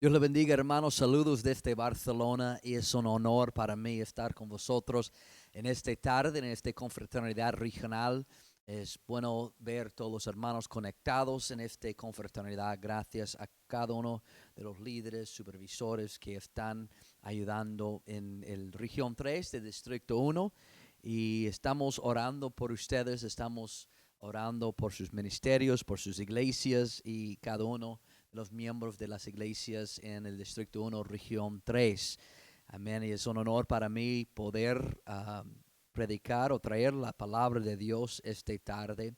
Dios le bendiga, hermanos. Saludos desde Barcelona y es un honor para mí estar con vosotros en esta tarde, en esta confraternidad regional. Es bueno ver todos los hermanos conectados en esta confraternidad. Gracias a cada uno de los líderes, supervisores que están ayudando en el región 3 del Distrito 1. Y estamos orando por ustedes, estamos orando por sus ministerios, por sus iglesias y cada uno los miembros de las iglesias en el Distrito 1, Región 3. Amén. Y es un honor para mí poder predicar o traer la palabra de Dios esta tarde.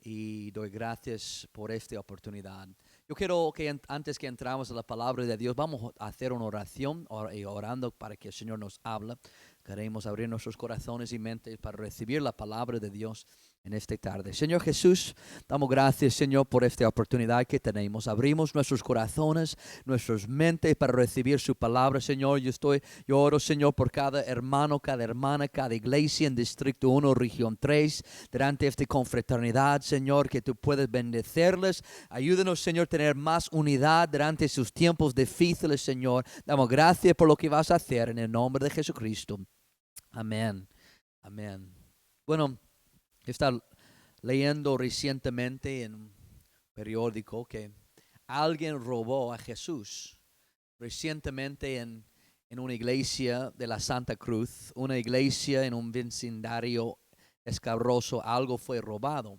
Y doy gracias por esta oportunidad. Yo quiero que antes que entramos a la palabra de Dios, vamos a hacer una oración y orando para que el Señor nos hable. Queremos abrir nuestros corazones y mentes para recibir la palabra de Dios en esta tarde. Señor Jesús, damos gracias, Señor, por esta oportunidad que tenemos. Abrimos nuestros corazones, nuestras mentes para recibir su palabra, Señor. Yo oro, Señor, por cada hermano, cada hermana, cada iglesia en Distrito 1, Región 3, durante esta confraternidad, Señor, que tú puedes bendecirles. Ayúdanos, Señor, a tener más unidad durante sus tiempos difíciles, Señor. Damos gracias por lo que vas a hacer en el nombre de Jesucristo. Amén. Amén. Bueno, está leyendo recientemente en un periódico que alguien robó a Jesús recientemente en una iglesia de la Santa Cruz, una iglesia en un vecindario escabroso. Algo fue robado.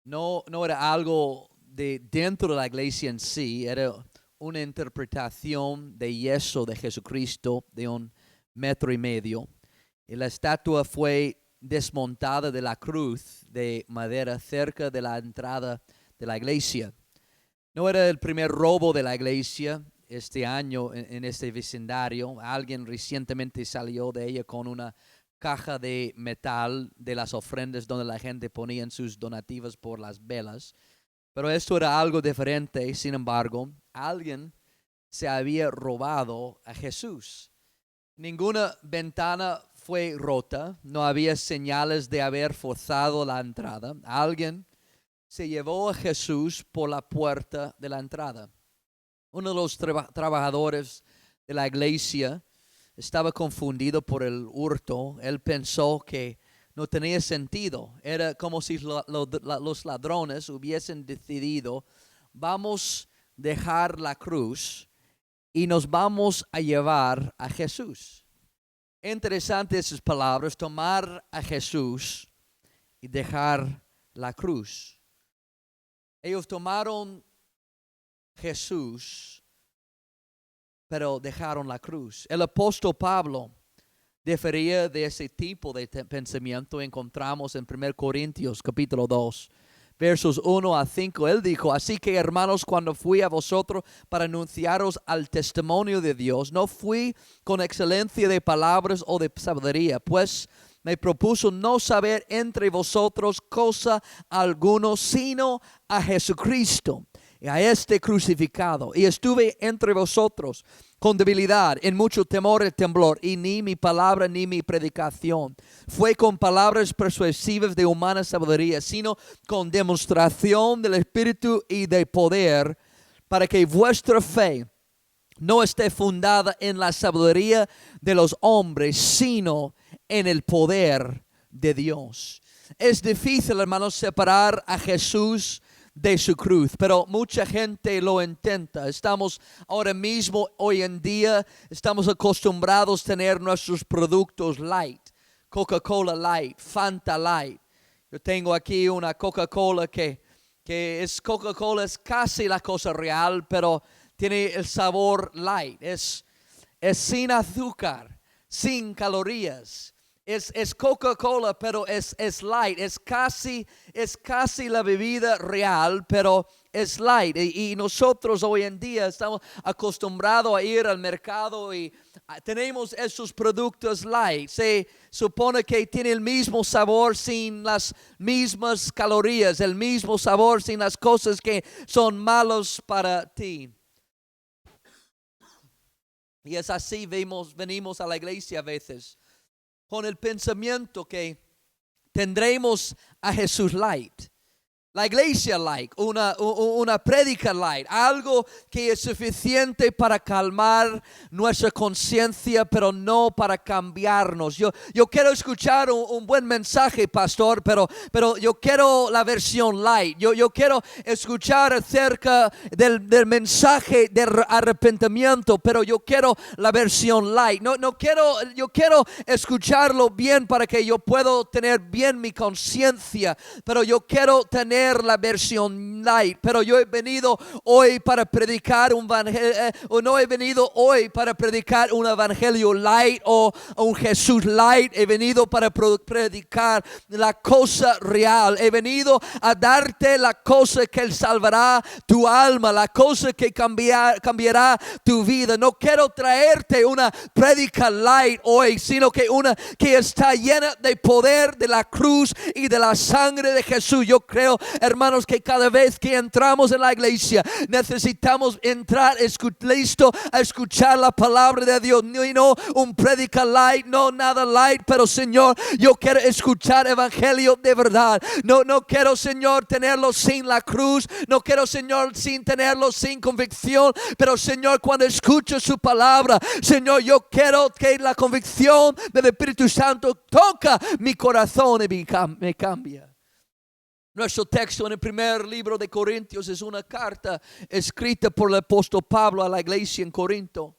No era algo de dentro de la iglesia en sí, era una interpretación de yeso de Jesucristo de 1,5 metros. Y la estatua fue desmontada de la cruz de madera cerca de la entrada de la iglesia. No era el primer robo de la iglesia este año en este vecindario. Alguien recientemente salió de ella con una caja de metal de las ofrendas donde la gente ponía sus donativos por las velas. Pero esto era algo diferente. Sin embargo, alguien se había robado a Jesús. Ninguna ventana fue rota, no había señales de haber forzado la entrada. Alguien se llevó a Jesús por la puerta de la entrada. Uno de los trabajadores de la iglesia estaba confundido por el hurto. Él pensó que no tenía sentido. Era como si los ladrones hubiesen decidido, vamos a dejar la cruz y nos vamos a llevar a Jesús. Interesante esas palabras, tomar a Jesús y dejar la cruz. Ellos tomaron Jesús, pero dejaron la cruz. El apóstol Pablo difería de ese tipo de pensamiento. Encontramos en 1 Corintios capítulo 2. Versos 1 a 5, él dijo, así que hermanos, cuando fui a vosotros para anunciaros al testimonio de Dios, no fui con excelencia de palabras o de sabiduría, pues me propuso no saber entre vosotros cosa alguno, sino a Jesucristo y a este crucificado. Y estuve entre vosotros con debilidad, en mucho temor y temblor, y ni mi palabra ni mi predicación fue con palabras persuasivas de humana sabiduría, sino con demostración del Espíritu y de poder, para que vuestra fe no esté fundada en la sabiduría de los hombres, sino en el poder de Dios. Es difícil, hermanos, separar a Jesús de su cruz, pero mucha gente lo intenta. Estamos ahora mismo, hoy en día, estamos acostumbrados a tener nuestros productos light, Coca-Cola light, Fanta light. Yo tengo aquí una Coca-Cola que es Coca-Cola, es casi la cosa real, pero tiene el sabor light, es sin azúcar, sin calorías. Es Coca-Cola, pero es light, es casi la bebida real, pero es light. Y nosotros hoy en día estamos acostumbrados a ir al mercado y tenemos esos productos light. Se supone que tiene el mismo sabor sin las mismas calorías, el mismo sabor sin las cosas que son malos para ti. Y es así, venimos a la iglesia a veces con el pensamiento que tendremos a Jesús light. La iglesia light, una prédica light, algo que es suficiente para calmar nuestra conciencia, pero no para cambiarnos. Yo quiero escuchar un buen mensaje, pastor, pero yo quiero la versión light. Yo quiero escuchar acerca del mensaje de arrepentimiento, pero yo quiero la versión light. Yo quiero escucharlo bien para que yo pueda tener bien mi conciencia, pero yo quiero tener la versión light. Pero yo he venido hoy para predicar un evangelio, no he venido hoy para predicar un evangelio light o un Jesús light. He venido para predicar la cosa real. He venido a darte la cosa que salvará tu alma, la cosa que cambiará tu vida. No quiero traerte una predica light hoy, sino que una que está llena de poder de la cruz y de la sangre de Jesús. Yo creo, hermanos, que cada vez que entramos en la iglesia necesitamos entrar listo a escuchar la palabra de Dios. No un predica light, no nada light, pero Señor, yo quiero escuchar evangelio de verdad. No quiero, Señor, tenerlo sin la cruz. No quiero, Señor, sin tenerlo sin convicción. Pero Señor, cuando escucho su palabra, Señor, yo quiero que la convicción del Espíritu Santo toca mi corazón y me cambia. Nuestro texto en el primer libro de Corintios es una carta escrita por el apóstol Pablo a la iglesia en Corinto.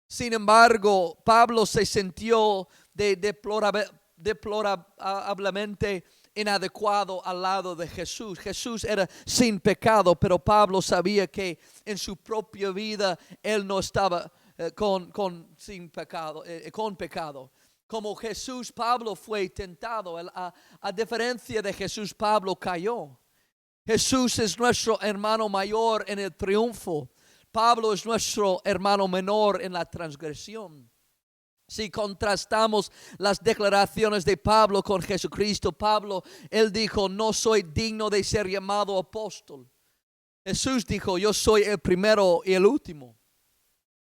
Sin embargo, Pablo se sintió deplorablemente inadecuado al lado de Jesús. Jesús era sin pecado, pero Pablo sabía que en su propia vida él no estaba con pecado. Como Jesús, Pablo fue tentado. A diferencia de Jesús, Pablo cayó. Jesús es nuestro hermano mayor en el triunfo. Pablo es nuestro hermano menor en la transgresión. Si contrastamos las declaraciones de Pablo con Jesucristo, él dijo, no soy digno de ser llamado apóstol. Jesús dijo, yo soy el primero y el último.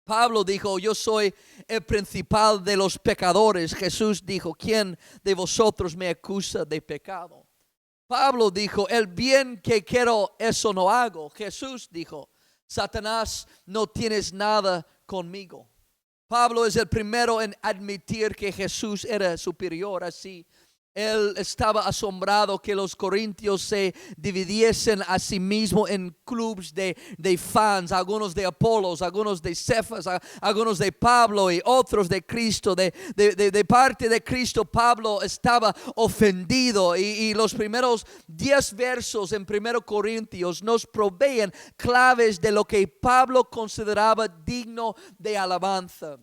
Pablo dijo, yo soy el principal de los pecadores. Jesús dijo, ¿quién de vosotros me acusa de pecado? Pablo dijo, el bien que quiero, eso no hago. Jesús dijo, Satanás, no tienes nada conmigo. Pablo es el primero en admitir que Jesús era superior. Así, él estaba asombrado que los corintios se dividiesen a sí mismos en clubes de fans, algunos de Apolos, algunos de Cefas, algunos de Pablo y otros de Cristo. De parte de Cristo, Pablo estaba ofendido y los primeros 10 versos en 1 Corintios nos proveen claves de lo que Pablo consideraba digno de alabanza.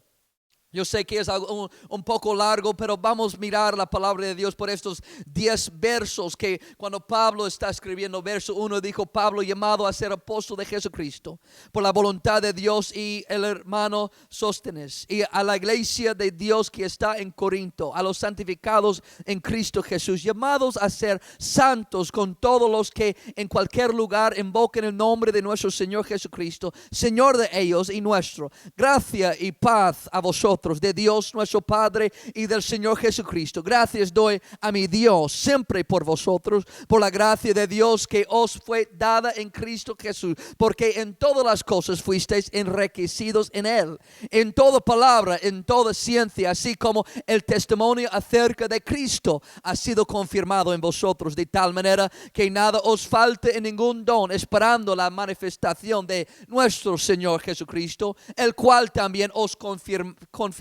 Yo sé que es algo un poco largo, pero vamos a mirar la palabra de Dios por estos 10 versos que cuando Pablo está escribiendo, verso 1 dijo, Pablo llamado a ser apóstol de Jesucristo por la voluntad de Dios y el hermano Sóstenes y a la iglesia de Dios que está en Corinto, a los santificados en Cristo Jesús, llamados a ser santos con todos los que en cualquier lugar invoquen el nombre de nuestro Señor Jesucristo, Señor de ellos y nuestro. Gracia y paz a vosotros, de Dios nuestro Padre y del Señor Jesucristo. Gracias doy a mi Dios siempre por vosotros, por la gracia de Dios que os fue dada en Cristo Jesús, porque en todas las cosas fuisteis enriquecidos en Él, en toda palabra, en toda ciencia, así como el testimonio acerca de Cristo ha sido confirmado en vosotros, de tal manera que nada os falte en ningún don, esperando la manifestación de nuestro Señor Jesucristo, el cual también os confirmará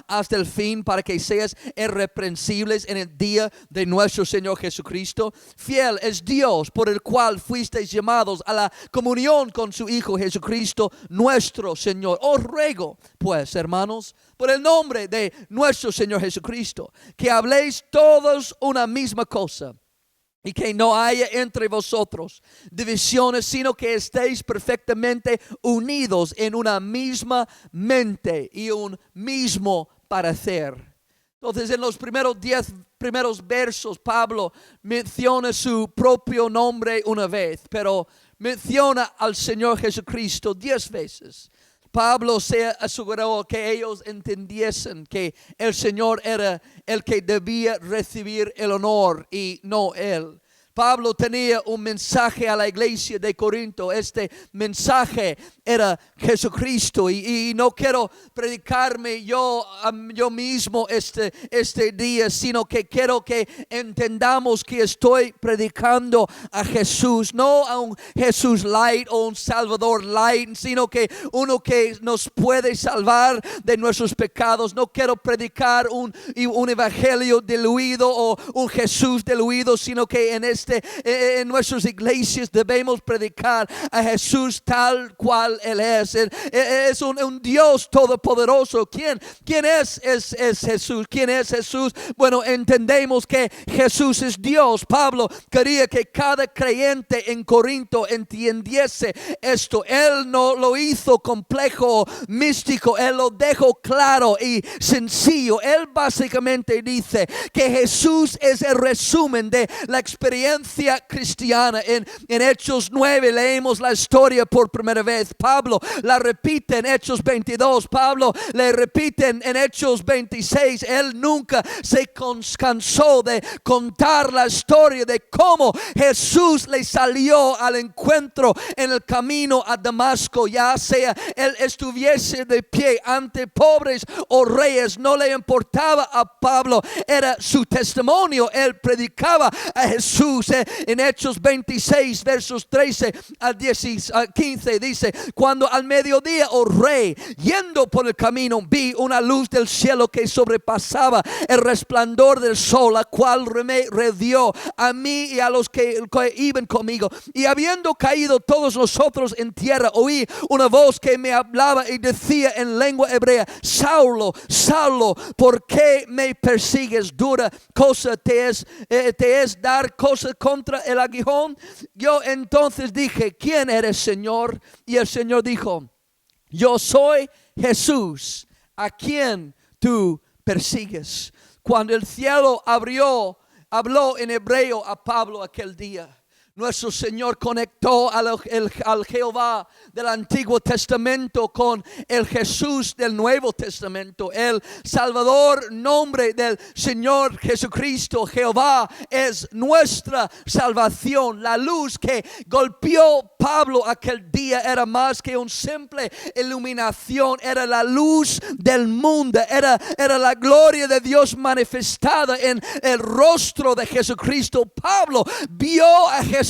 hasta el fin para que seas irreprensibles en el día de nuestro Señor Jesucristo. Fiel es Dios por el cual fuisteis llamados a la comunión con su Hijo Jesucristo nuestro Señor. Os ruego pues, hermanos, por el nombre de nuestro Señor Jesucristo, que habléis todos una misma cosa, y que no haya entre vosotros divisiones, sino que estéis perfectamente unidos en una misma mente y un mismo parecer. Entonces, en los primeros 10 versos, Pablo menciona su propio nombre una vez, pero menciona al Señor Jesucristo 10 veces. Pablo se aseguró que ellos entendiesen que el Señor era el que debía recibir el honor y no él. Pablo tenía un mensaje a la iglesia de Corinto. Este mensaje era Jesucristo. Y no quiero predicarme yo mismo este día, sino que quiero que entendamos que estoy predicando a Jesús, no a un Jesús light o un Salvador light, sino que uno que nos puede salvar de nuestros pecados. No quiero predicar un evangelio diluido o un Jesús diluido, sino que en nuestras iglesias debemos predicar a Jesús tal cual Él es. Es un Dios todopoderoso. ¿Quién es Jesús? ¿Quién es Jesús? Bueno, entendemos que Jesús es Dios. Pablo quería que cada creyente en Corinto entendiese esto. Él no lo hizo complejo, místico. Él lo dejó claro y sencillo. Él básicamente dice que Jesús es el resumen de la experiencia cristiana. En Hechos 9 leemos la historia por primera vez. Pablo la repite en Hechos 22. Pablo le repite en Hechos 26. Él nunca se cansó de contar la historia de cómo Jesús le salió al encuentro en el camino a Damasco. Ya sea él estuviese de pie ante pobres o reyes, no le importaba a Pablo. Era su testimonio. Él predicaba a Jesús. En Hechos 26 versos 13 a 15 dice: cuando al mediodía, oh rey, yendo por el camino, vi una luz del cielo que sobrepasaba el resplandor del sol, la cual me rodeó a mí y a los que iban conmigo. Y habiendo caído todos nosotros en tierra, oí una voz que me hablaba y decía en lengua hebrea: Saulo, Saulo, ¿por qué me persigues? Dura cosa te es dar cosa contra el aguijón. Yo entonces dije: ¿quién eres, Señor? Y el Señor dijo: yo soy Jesús, a quien tú persigues. Cuando el cielo abrió, habló en hebreo a Pablo aquel día. Nuestro Señor conectó al Jehová del Antiguo Testamento con el Jesús del Nuevo Testamento. El Salvador, nombre del Señor Jesucristo, Jehová, es nuestra salvación. La luz que golpeó Pablo aquel día era más que una simple iluminación. Era la luz del mundo. Era la gloria de Dios manifestada en el rostro de Jesucristo. Pablo vio a Jesús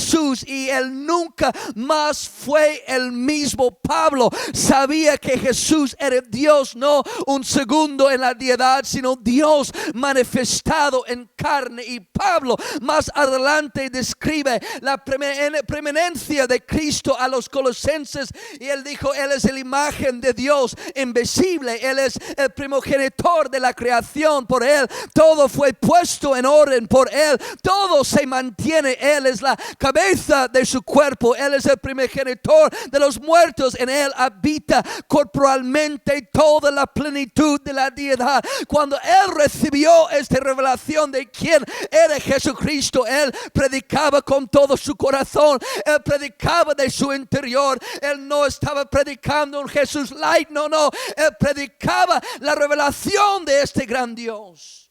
y él nunca más fue el mismo. Pablo sabía que Jesús era Dios, no un segundo en la deidad, sino Dios manifestado en carne. Y Pablo más adelante describe la preeminencia de Cristo a los colosenses, y él dijo: él es la imagen de Dios invisible, él es el primogenitor de la creación. Por él todo fue puesto en orden, por él todo se mantiene. Él es la cabeza de su cuerpo, él es el primogenitor de los muertos. En él habita corporalmente toda la plenitud de la deidad. Cuando él recibió esta revelación de quién era Jesucristo, él predicaba con todo su corazón. Él predicaba de su interior. Él no estaba predicando un Jesús light, no. Él predicaba la revelación de este gran Dios.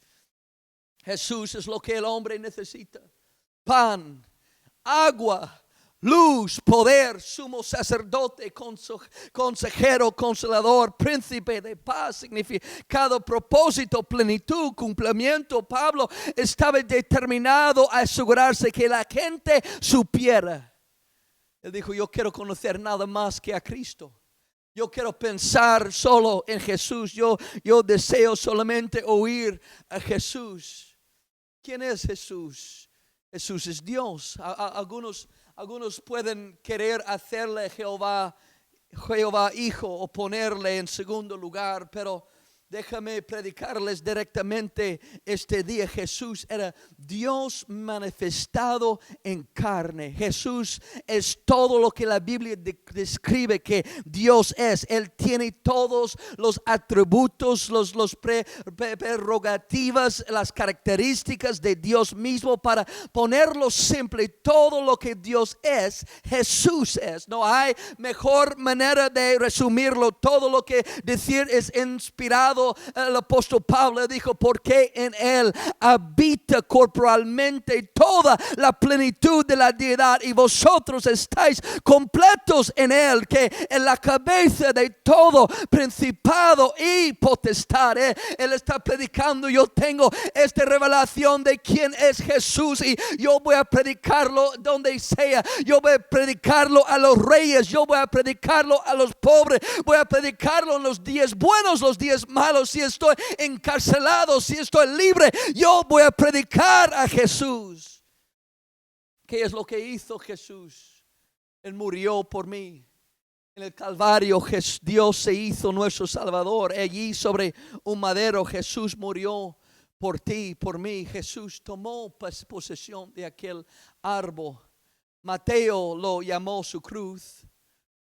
Jesús es lo que el hombre necesita: pan, agua, luz, poder, sumo sacerdote, consejero, consolador, príncipe de paz, significado, propósito, plenitud, cumplimiento. Pablo estaba determinado a asegurarse que la gente supiera. Él dijo: yo quiero conocer nada más que a Cristo. Yo quiero pensar solo en Jesús. Yo deseo solamente oír a Jesús. ¿Quién es Jesús? Jesús es Dios. Algunos pueden querer hacerle Jehová Hijo o ponerle en segundo lugar, pero déjame predicarles directamente este día. Jesús era Dios manifestado en carne. Jesús es todo lo que la Biblia describe que Dios es. Él tiene todos los atributos, los prerrogativas, las características de Dios mismo. Para ponerlo simple, todo lo que Dios es, Jesús es. No hay mejor manera de resumirlo. Todo lo que decir es inspirado pasado el apóstol Pablo dijo, porque en él habita corporalmente toda la plenitud de la deidad y vosotros estáis completos en él, que en la cabeza de todo principado y potestad. Él está predicando, yo tengo esta revelación de quién es Jesús y yo voy a predicarlo donde sea. Yo voy a predicarlo a los reyes, yo voy a predicarlo a los pobres, voy a predicarlo en los días buenos, los días malos, si estoy encarcelado, si estoy libre, yo voy a predicar a Jesús. ¿Qué es lo que hizo Jesús? Él murió por mí. En el Calvario Dios se hizo nuestro Salvador. Allí sobre un madero Jesús murió por ti, por mí. Jesús tomó posesión de aquel árbol. Mateo lo llamó su cruz.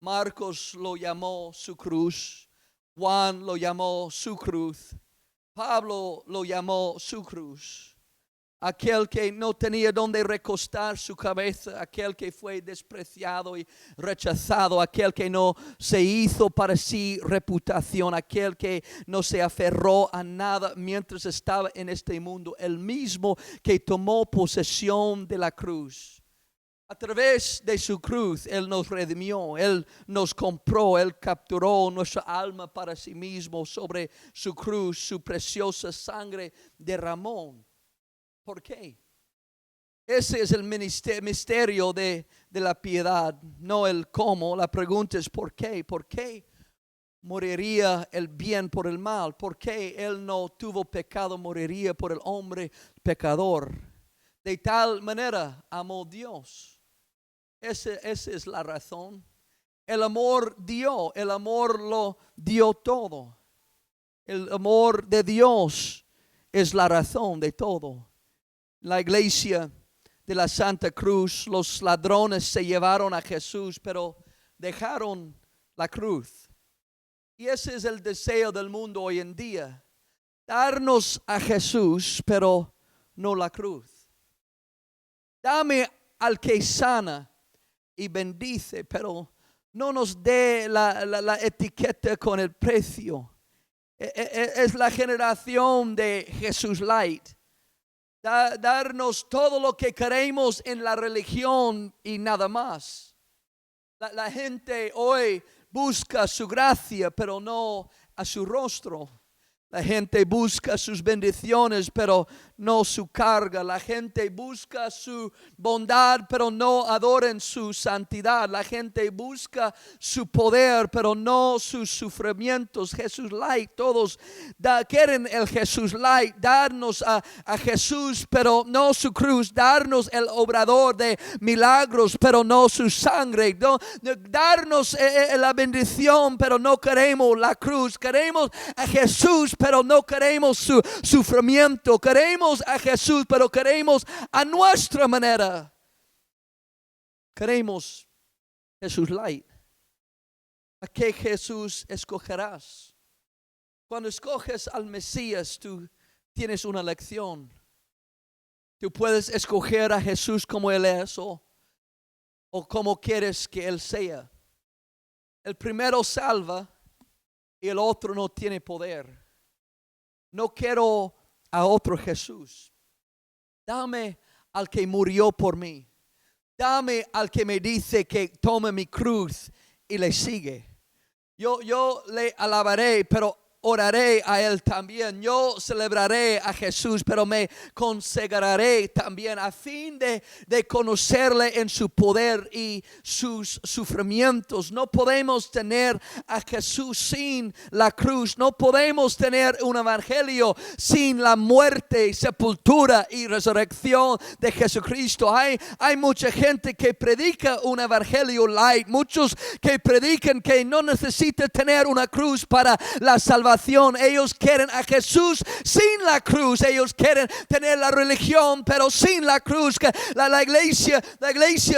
Marcos lo llamó su cruz. Juan lo llamó su cruz. Pablo lo llamó su cruz. Aquel que no tenía donde recostar su cabeza, aquel que fue despreciado y rechazado, aquel que no se hizo para sí reputación, aquel que no se aferró a nada mientras estaba en este mundo, el mismo que tomó posesión de la cruz. A través de su cruz, Él nos redimió, Él nos compró, Él capturó nuestra alma para sí mismo. Sobre su cruz, su preciosa sangre derramó. ¿Por qué? Ese es el misterio de la piedad, no el cómo. La pregunta es ¿por qué? ¿Por qué moriría el bien por el mal? ¿Por qué Él no tuvo pecado, moriría por el hombre pecador? De tal manera amó Dios. Esa es la razón. El amor dio, el amor lo dio todo. El amor de Dios es la razón de todo. La iglesia de la Santa Cruz, los ladrones se llevaron a Jesús, pero dejaron la cruz. Y ese es el deseo del mundo hoy en día. Darnos a Jesús, pero no la cruz. Dame al que sana y bendice, pero no nos dé la etiqueta con el precio. Es la generación de Jesús Light. Darnos todo lo que queremos en la religión y nada más. La gente hoy busca su gracia, pero no a su rostro. La gente busca sus bendiciones, pero no su carga. La gente busca su bondad, pero no adoren su santidad. La gente busca su poder, pero no sus sufrimientos. Jesús Light, todos quieren el Jesús Light, darnos a Jesús, pero no su cruz. Darnos el obrador de milagros, pero no su sangre. Darnos la bendición, pero no queremos la cruz. Queremos a Jesús, pero no queremos su sufrimiento. Queremos a Jesús, pero queremos a nuestra manera. Queremos Jesús Light. ¿A qué Jesús escogerás? Cuando escoges al Mesías, tú tienes una lección. Tú puedes escoger a Jesús como Él es o como quieres que Él sea. El primero salva y el otro no tiene poder. No quiero a otro Jesús. Dame al que murió por mí. Dame al que me dice que tome mi cruz y le sigue. Yo le alabaré, pero oraré a Él también. Yo celebraré a Jesús, pero me consagraré también a fin de conocerle en su poder y sus sufrimientos. No podemos tener a Jesús sin la cruz. No podemos tener un evangelio sin la muerte, sepultura y resurrección de Jesucristo. Hay mucha gente que predica un evangelio light. Muchos que predican que no necesita tener una cruz para la salvación. Ellos quieren a Jesús sin la cruz. Ellos quieren tener la religión, pero sin la cruz. La iglesia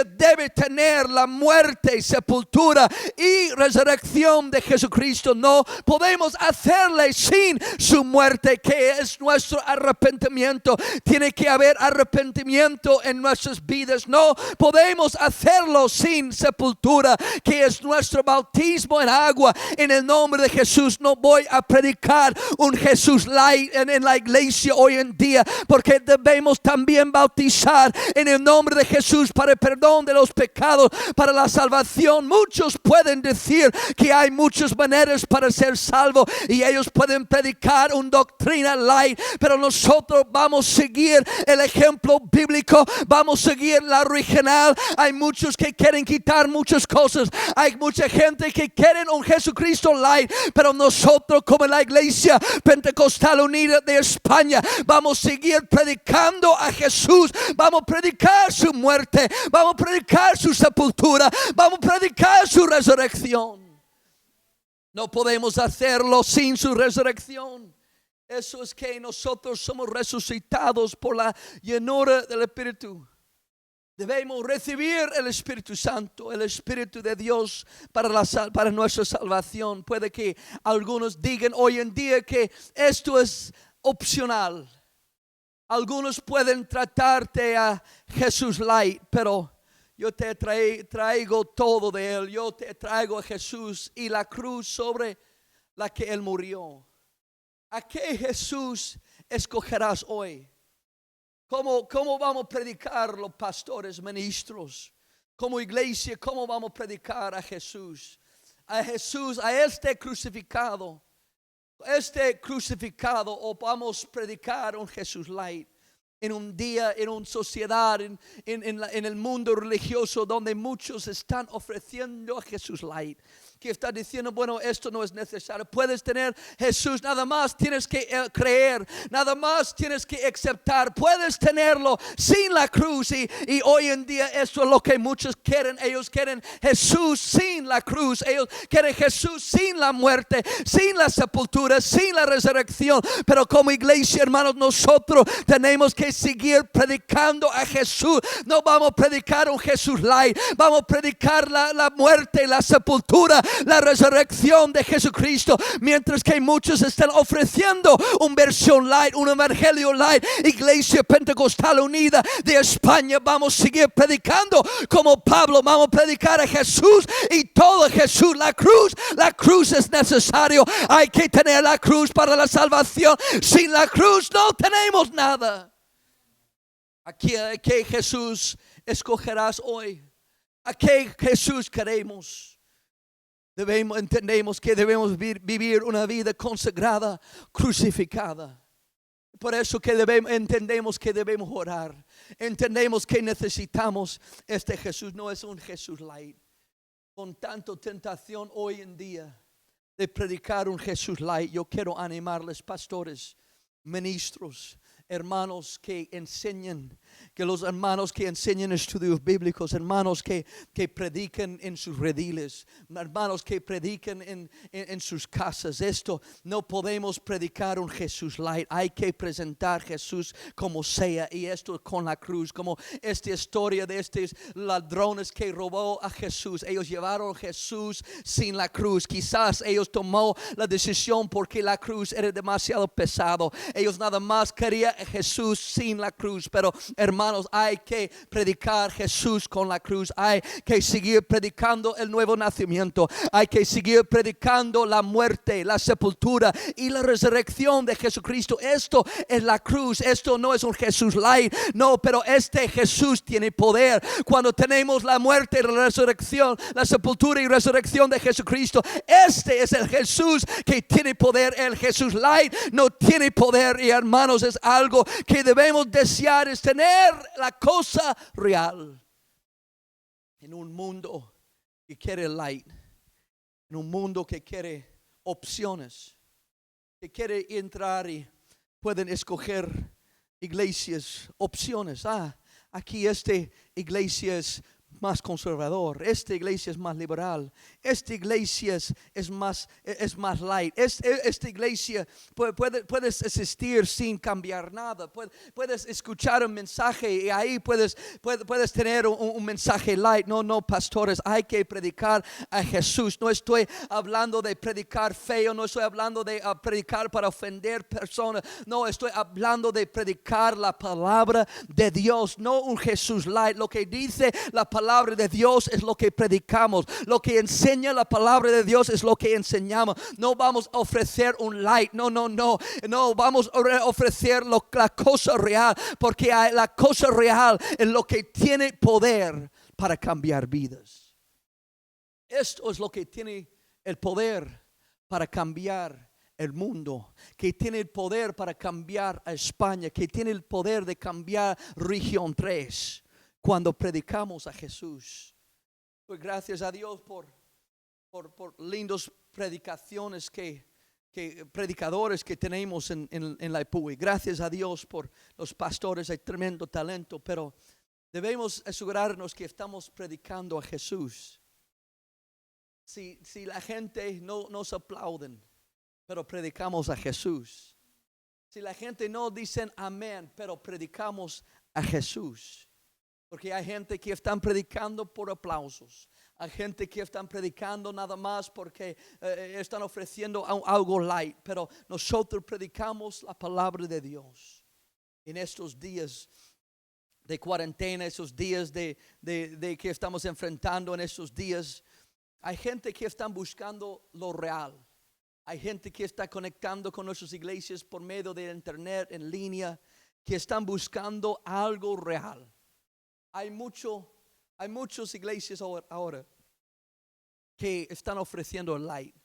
debe tener la muerte, sepultura y resurrección de Jesucristo. No podemos hacerle sin su muerte, que es nuestro arrepentimiento. Tiene que haber arrepentimiento en nuestras vidas. No podemos hacerlo sin sepultura, que es nuestro bautismo en agua. En el nombre de Jesús no voy a predicar un Jesús light en la iglesia hoy en día, porque debemos también bautizar en el nombre de Jesús para el perdón de los pecados, para la salvación. Muchos pueden decir que hay muchas maneras para ser salvo y ellos pueden predicar una doctrina light, pero nosotros vamos a seguir el ejemplo bíblico, vamos a seguir la original. Hay muchos que quieren quitar muchas cosas, hay mucha gente que quieren un Jesucristo light, pero nosotros como la iglesia Pentecostal Unida de España vamos a seguir predicando a Jesús, vamos a predicar su muerte, vamos a predicar su sepultura, vamos a predicar su resurrección. No podemos hacerlo sin su resurrección. Eso es que nosotros somos resucitados por la llenura del Espíritu. Debemos recibir el Espíritu Santo, el Espíritu de Dios para nuestra salvación. Puede que algunos digan hoy en día que esto es opcional. Algunos pueden tratarte a Jesús light, pero yo te traigo todo de Él. Yo te traigo a Jesús y la cruz sobre la que Él murió. ¿A qué Jesús escogerás hoy? ¿Cómo vamos a predicar los pastores, ministros? Como iglesia, ¿cómo vamos a predicar a Jesús? A Jesús, a este crucificado. O vamos a predicar un Jesús light. En un día, en una sociedad, en el mundo religioso donde muchos están ofreciendo a Jesús light, que está diciendo, bueno, esto no es necesario. Puedes tener Jesús, nada más tienes que creer, nada más tienes que aceptar. Puedes tenerlo sin la cruz y hoy en día esto es lo que muchos quieren. Ellos quieren Jesús sin la cruz, ellos quieren Jesús sin la muerte, sin la sepultura, sin la resurrección. Pero como iglesia, hermanos, nosotros tenemos que seguir predicando a Jesús. No vamos a predicar un Jesús light, vamos a predicar la muerte y la sepultura, la resurrección de Jesucristo. Mientras que muchos están ofreciendo una versión light, un evangelio light, Iglesia Pentecostal Unida de España vamos a seguir predicando como Pablo. Vamos a predicar a Jesús y todo Jesús. La cruz es necesario. Hay que tener la cruz para la salvación. Sin la cruz no tenemos nada. ¿A qué Jesús escogerás hoy? ¿A qué Jesús queremos? Entendemos que debemos vivir una vida consagrada, crucificada. Por eso que entendemos que debemos orar. Entendemos que necesitamos este Jesús. No es un Jesús light. Con tanta tentación hoy en día de predicar un Jesús light, yo quiero animarles, pastores, ministros, hermanos que enseñan, que los hermanos que enseñan estudios bíblicos, hermanos que predican en sus rediles, hermanos que predican en sus casas. Esto no podemos predicar un Jesús light. Hay que presentar Jesús como sea, y esto con la cruz, como esta historia de estos ladrones que robó a Jesús. Ellos llevaron a Jesús sin la cruz. Quizás ellos tomó la decisión porque la cruz era demasiado pesado. Ellos nada más querían a Jesús sin la cruz. Pero hermanos, hay que predicar Jesús con la cruz. Hay que seguir predicando el nuevo nacimiento. Hay que seguir predicando la muerte, la sepultura y la resurrección de Jesucristo. Esto es la cruz. Esto no es un Jesús light. No, pero este Jesús tiene poder. Cuando tenemos la muerte y la resurrección, la sepultura y resurrección de Jesucristo, este es el Jesús que tiene poder. El Jesús light no tiene poder. Y hermanos, es algo que debemos desear, es tener la cosa real. En un mundo que quiere light, en un mundo que quiere opciones, que quiere entrar y pueden escoger iglesias, opciones. Aquí esta iglesia es más conservador, esta iglesia es más liberal, esta iglesia es más light, esta iglesia puedes asistir sin cambiar nada, puedes escuchar un mensaje y ahí puedes tener un mensaje light. No, pastores, hay que predicar a Jesús. No estoy hablando de predicar feo, no estoy hablando de predicar para ofender personas, no, estoy hablando de predicar la palabra de Dios, no un Jesús light. Lo que dice la palabra palabra de Dios es lo que predicamos. Lo que enseña la palabra de Dios es lo que enseñamos. No vamos a ofrecer un light. No. No vamos a ofrecer la cosa real. Porque la cosa real es lo que tiene poder para cambiar vidas. Esto es lo que tiene el poder para cambiar el mundo, que tiene el poder para cambiar a España, que tiene el poder de cambiar región 3 cuando predicamos a Jesús. Pues gracias a Dios por lindas predicaciones predicadores que tenemos en la IPUI. Gracias a Dios por los pastores, hay tremendo talento, pero debemos asegurarnos que estamos predicando a Jesús. Si la gente no nos aplauden, pero predicamos a Jesús. Si la gente no dice amén, pero predicamos a Jesús. Porque hay gente que están predicando por aplausos. Hay gente que están predicando nada más porque están ofreciendo algo light. Pero nosotros predicamos la palabra de Dios. En estos días de cuarentena, esos días de que estamos enfrentando en estos días, hay gente que están buscando lo real. Hay gente que está conectando con nuestras iglesias por medio de internet, en línea, que están buscando algo real. Hay muchas iglesias ahora que están ofreciendo el light.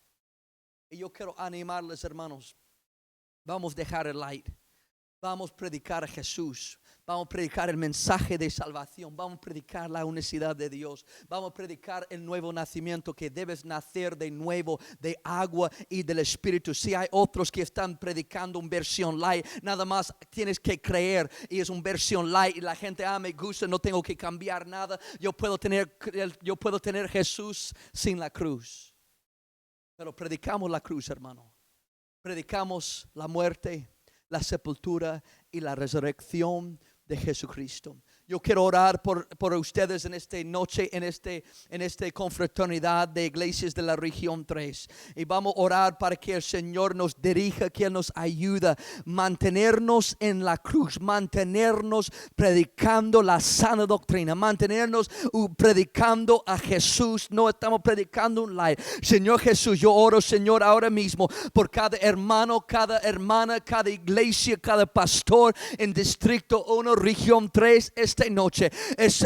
Y yo quiero animarles, hermanos. Vamos a dejar el light. Vamos a predicar a Jesús. Vamos a predicar el mensaje de salvación. Vamos a predicar la unicidad de Dios. Vamos a predicar el nuevo nacimiento, que debes nacer de nuevo de agua y del Espíritu. Si hay otros que están predicando una versión light, nada más tienes que creer y es una versión light y la gente me gusta, no tengo que cambiar nada. Yo puedo tener Jesús sin la cruz. Pero predicamos la cruz, hermano. Predicamos la muerte, la sepultura y la resurrección de Jesucristo. Yo quiero orar por ustedes en esta noche, en esta confraternidad de iglesias de la región 3. Y vamos a orar para que el Señor nos dirija, que Él nos ayude a mantenernos en la cruz, mantenernos predicando la sana doctrina, mantenernos predicando a Jesús. No estamos predicando un light. Señor Jesús, yo oro, Señor, ahora mismo por cada hermano, cada hermana, cada iglesia, cada pastor en Distrito 1, región 3, esta noche.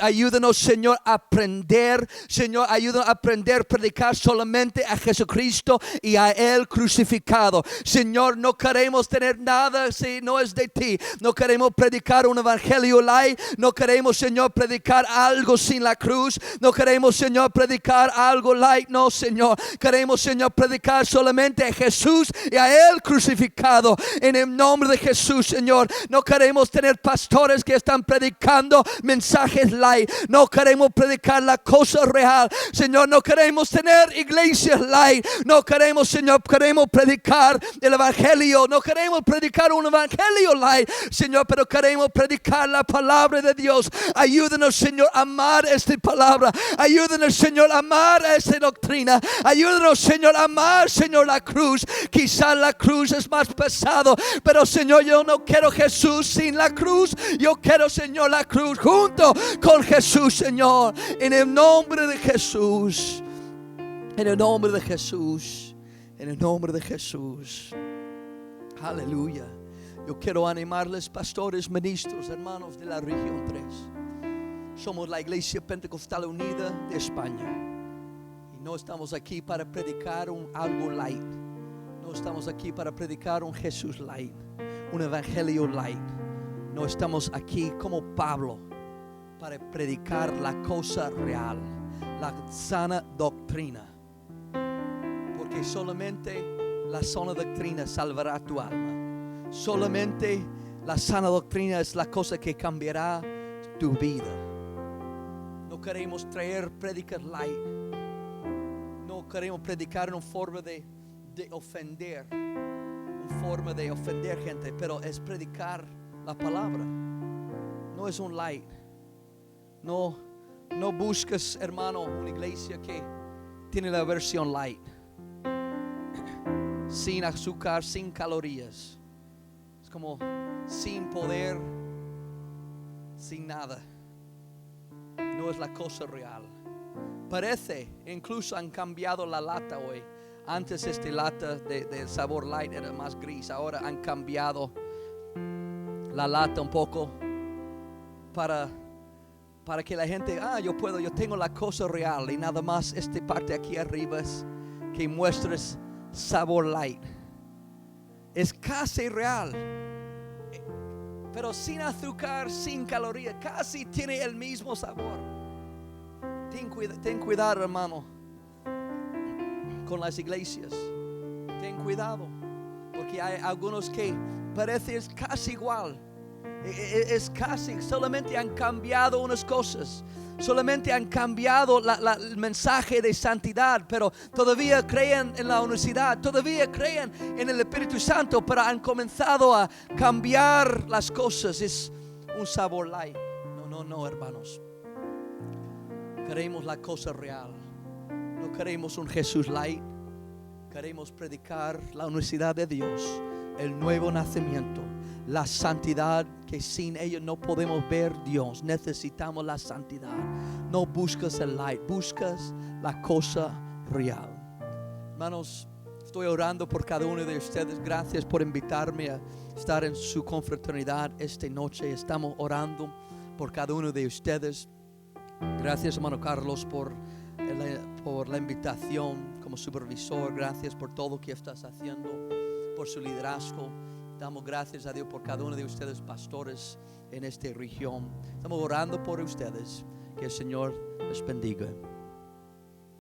Ayúdanos, Señor, a aprender. Señor, ayúdanos a aprender a predicar solamente a Jesucristo y a Él crucificado. Señor, no queremos tener nada si no es de ti. No queremos predicar un evangelio light. No queremos, Señor, predicar algo sin la cruz. No queremos, Señor, predicar algo light. No, Señor. Queremos, Señor, predicar solamente a Jesús y a Él crucificado. En el nombre de Jesús, Señor. No queremos tener pastores que están predicando mensajes light. No queremos predicar la cosa real, Señor. No queremos tener iglesias light. No queremos, Señor, queremos predicar el evangelio. No queremos predicar un evangelio light, Señor, pero queremos predicar la palabra de Dios. Ayúdanos, Señor, a amar esta palabra. Ayúdanos, Señor, a amar esta doctrina. Ayúdanos, Señor, a amar, Señor, la cruz. Quizá la cruz es más pesado, pero, Señor, yo no quiero Jesús sin la cruz. Yo quiero, Señor, la cruz junto con Jesús, Señor, en el nombre de Jesús, en el nombre de Jesús, en el nombre de Jesús. Aleluya. Yo quiero animarles, pastores, ministros, hermanos de la región 3. Somos la Iglesia Pentecostal Unida de España y no estamos aquí para predicar algo light. No estamos aquí para predicar un Jesús light, un evangelio light. No estamos aquí como Pablo para predicar la cosa real, la sana doctrina. Porque solamente la sana doctrina salvará tu alma. Solamente la sana doctrina es la cosa que cambiará tu vida. No queremos traer prédicas light. No queremos predicar en forma de ofender. En forma de ofender gente, pero es predicar la palabra. No es un light. No busques, hermano, una iglesia que tiene la versión light, sin azúcar, sin calorías. Es como sin poder, sin nada. no es la cosa real. Parece, incluso han cambiado la lata hoy. Antes esta lata de sabor light era más gris. Ahora han cambiado la lata un poco para que la gente, yo tengo la cosa real. Y nada más esta parte aquí arriba es que muestres sabor light. Es casi real, pero sin azúcar, sin calorías. Casi tiene el mismo sabor. Ten cuidado, hermano, con las iglesias. Ten cuidado, porque hay algunos que parecen casi igual. Es casi, solamente han cambiado unas cosas. Solamente han cambiado el mensaje de santidad, pero todavía creen en la unicidad, todavía creen en el Espíritu Santo, pero han comenzado a cambiar las cosas. Es un sabor light. No, hermanos. Queremos la cosa real. No queremos un Jesús light. Queremos predicar la unicidad de Dios, el nuevo nacimiento, la santidad, que sin ella no podemos ver Dios. Necesitamos la santidad. No buscas el light, buscas la cosa real. Hermanos, estoy orando por cada uno de ustedes. Gracias por invitarme a estar en su confraternidad esta noche. Estamos orando por cada uno de ustedes. Gracias, hermano Carlos, por la invitación como supervisor. Gracias por todo lo que estás haciendo, por su liderazgo. Damos gracias a Dios por cada uno de ustedes, pastores en esta región. Estamos orando por ustedes. Que el Señor les bendiga.